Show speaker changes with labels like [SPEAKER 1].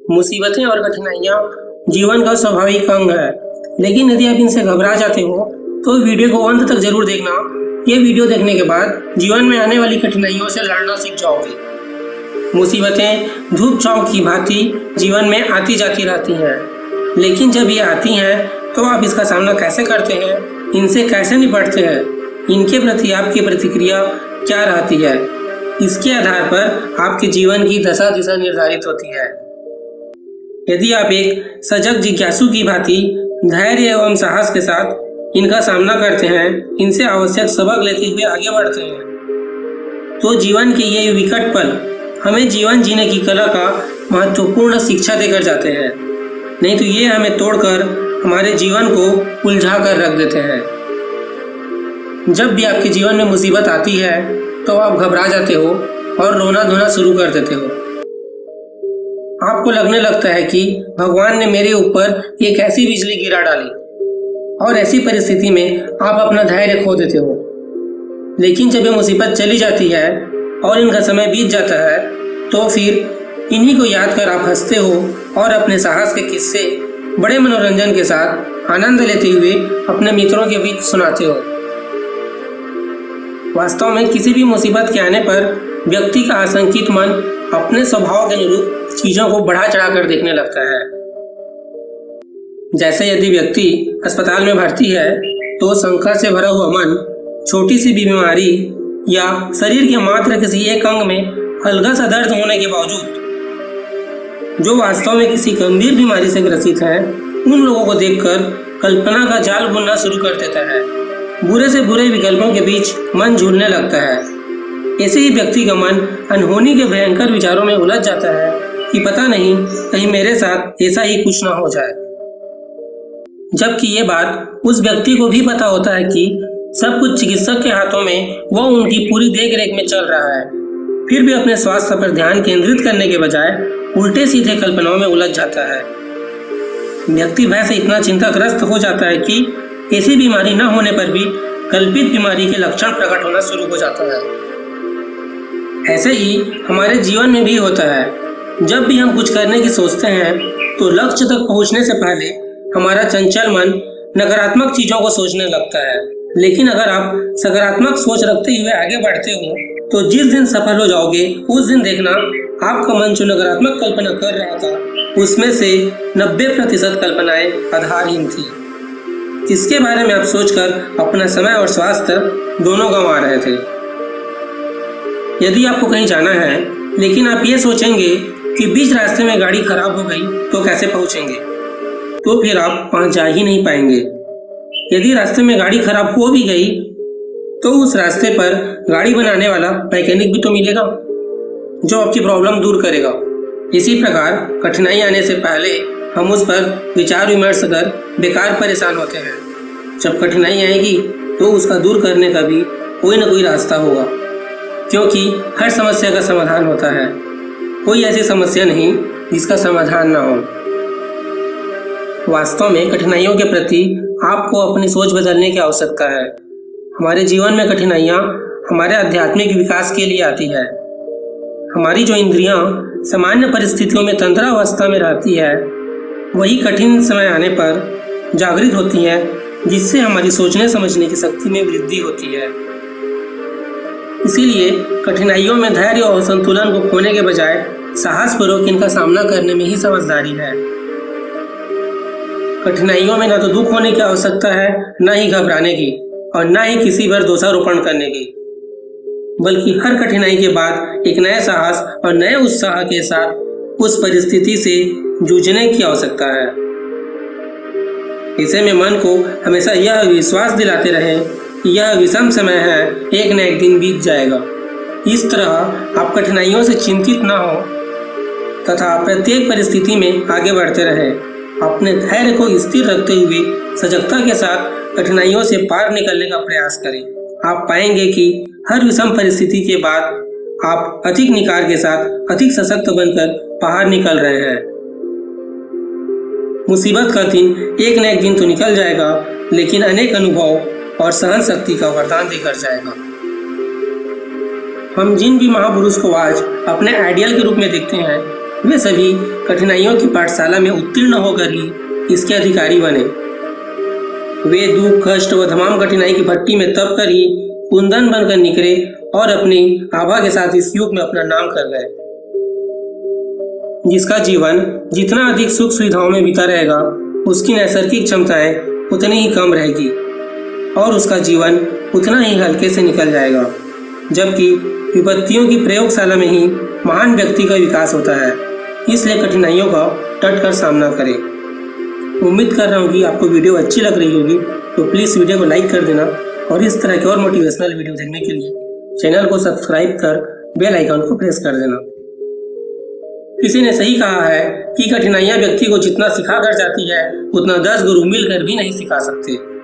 [SPEAKER 1] मुसीबतें और कठिनाइयाँ जीवन का स्वाभाविक अंग है, लेकिन यदि आप इनसे घबरा जाते हो तो वीडियो को अंत तक जरूर देखना। ये वीडियो देखने के बाद जीवन में आने वाली कठिनाइयों से लड़ना सीख जाओगे। मुसीबतें धूप छांव की भांति जीवन में आती जाती रहती हैं, लेकिन जब ये आती हैं तो आप इसका सामना कैसे करते हैं, इनसे कैसे निपटते हैं, इनके प्रति आपकी प्रतिक्रिया क्या रहती है, इसके आधार पर आपके जीवन की दशा दिशा निर्धारित होती है। यदि आप एक सजग जिज्ञासु की भांति धैर्य एवं साहस के साथ इनका सामना करते हैं, इनसे आवश्यक सबक लेते हुए आगे बढ़ते हैं, तो जीवन के ये विकट पल हमें जीवन जीने की कला का महत्वपूर्ण शिक्षा देकर जाते हैं। नहीं तो ये हमें तोड़कर हमारे जीवन को उलझा कर रख देते हैं। जब भी आपके जीवन में मुसीबत आती है तो आप घबरा जाते हो और रोना धोना शुरू कर देते हो। आपको लगने लगता है कि भगवान ने मेरे ऊपर एक ऐसी बिजली गिरा डाली, और ऐसी परिस्थिति में आप अपना धैर्य खो देते हो। लेकिन जब ये मुसीबत चली जाती है और इनका समय बीत जाता है तो फिर इन्हीं को याद कर आप हंसते हो और अपने साहस के किस्से बड़े मनोरंजन के साथ आनंद लेते हुए अपने मित्रों के बीच सुनाते हो। वास्तव में किसी भी मुसीबत के आने पर व्यक्ति का आशंकित मन अपने स्वभाव के अनुरूप चीजों को बढ़ा चढ़ा कर देखने लगता है। जैसे यदि व्यक्ति अस्पताल में भर्ती है तो शंका से भरा हुआ मन छोटी सी भी बीमारी या शरीर के मात्र किसी एक अंग में हल्का सा दर्द होने के बावजूद जो वास्तव में किसी गंभीर बीमारी से ग्रसित हैं, उन लोगों को देखकर कल्पना का जाल बुनना शुरू कर देता है। बुरे से बुरे विकल्पों के बीच मन झूलने लगता है। ऐसे ही व्यक्ति का मन अनहोनी के भयंकर विचारों में उलझ जाता है कि पता नहीं कहीं मेरे साथ ऐसा ही कुछ ना हो जाए। जबकि ये बात उस व्यक्ति को भी पता होता है कि सब कुछ चिकित्सक के हाथों में वो उनकी पूरी देख रेख में चल रहा है, फिर भी अपने स्वास्थ्य पर ध्यान केंद्रित करने के बजाय उल्टे सीधे कल्पनाओं में उलझ जाता है। व्यक्ति भय से इतना चिंताग्रस्त हो जाता है कि ऐसी बीमारी न होने पर भी कल्पित बीमारी के लक्षण प्रकट होना शुरू हो जाता है। ऐसे ही हमारे जीवन में भी होता है। जब भी हम कुछ करने की सोचते हैं तो लक्ष्य तक पहुंचने से पहले हमारा चंचल मन नकारात्मक चीजों को सोचने लगता है। लेकिन अगर आप सकारात्मक सोच रखते हुए आगे बढ़ते हो तो जिस दिन सफल हो जाओगे उस दिन देखना आपका मन जो नकारात्मक कल्पना कर रहा था उसमें से 90% कल्पनाएं आधारहीन थी। इसके बारे में आप सोचकर अपना समय और स्वास्थ्य दोनों गंवा रहे थे। यदि आपको कहीं जाना है लेकिन आप ये सोचेंगे कि बीच रास्ते में गाड़ी खराब हो गई तो कैसे पहुंचेंगे, तो फिर आप वहां जा ही नहीं पाएंगे। यदि रास्ते में गाड़ी खराब हो भी गई तो उस रास्ते पर गाड़ी बनाने वाला मैकेनिक भी तो मिलेगा जो आपकी प्रॉब्लम दूर करेगा। इसी प्रकार कठिनाई आने से पहले हम उस पर विचार विमर्श कर बेकार परेशान होते हैं। जब कठिनाई आएगी तो उसका दूर करने का भी कोई ना कोई रास्ता होगा, क्योंकि हर समस्या का समाधान होता है। कोई ऐसी समस्या नहीं जिसका समाधान ना हो। वास्तव में कठिनाइयों के प्रति आपको अपनी सोच बदलने की आवश्यकता है। हमारे जीवन में कठिनाइयाँ हमारे आध्यात्मिक विकास के लिए आती है। हमारी जो इंद्रियां सामान्य परिस्थितियों में तंत्रावस्था में रहती है वही कठिन समय आने पर जागृत होती हैं, जिससे हमारी सोचने समझने की शक्ति में वृद्धि होती है। इसीलिए कठिनाइयों में धैर्य और संतुलन को खोने के बजाय साहसपूर्वक इनका सामना करने में ही समझदारी है। कठिनाइयों में न तो दुख होने की आवश्यकता है, न ही घबराने की, और न ही किसी पर दोषारोपण करने की, बल्कि हर कठिनाई के बाद एक नए साहस और नए उत्साह के साथ उस परिस्थिति से जूझने की आवश्यकता है। ऐसे में मन को हमेशा यह विश्वास दिलाते रहे कि यह विषम समय है, एक न एक दिन बीत जाएगा। इस तरह आप कठिनाइयों से चिंतित न हो तथा प्रत्येक परिस्थिति में आगे बढ़ते रहें। अपने धैर्य को स्थिर रखते हुए सजगता के साथ कठिनाइयों से पार निकलने का प्रयास करें। आप पाएंगे कि हर विषम परिस्थिति के बाद आप अधिक निखार के साथ अधिक सशक्त बनकर बाहर निकल रहे हैं। मुसीबत का दिन एक न एक दिन तो निकल जाएगा, लेकिन अनेक अनुभव और सहन शक्ति का वरदान देकर जाएगा। हम जिन भी महापुरुष को आज अपने आइडियल के रूप में देखते हैं वे सभी कठिनाइयों की पाठशाला में उत्तीर्ण होकर ही इसके अधिकारी बने। वे दुख, कष्ट व तमाम कठिनाई की भट्टी में तप कर ही कुंदन बनकर निकले और अपनी आभा के साथ इस युग में अपना नाम कर गए। जिसका जीवन जितना अधिक सुख सुविधाओं में बीता रहेगा, उसकी नैसर्गिक क्षमताएं उतनी ही कम रहेगी और उसका जीवन उतना ही हल्के से निकल जाएगा। जबकि विपत्तियों की प्रयोगशाला में ही महान व्यक्ति का विकास होता है। इसलिए कठिनाइयों का डट कर सामना करें। उम्मीद कर रहा हूँ कि आपको वीडियो अच्छी लग रही होगी, तो प्लीज़ वीडियो को लाइक कर देना और इस तरह के और मोटिवेशनल वीडियो देखने के लिए चैनल को सब्सक्राइब कर बेल आइकन को प्रेस कर देना। किसी ने सही कहा है कि कठिनाइयाँ व्यक्ति को जितना सिखा कर जाती है, उतना 10 गुरु मिलकर भी नहीं सिखा सकते।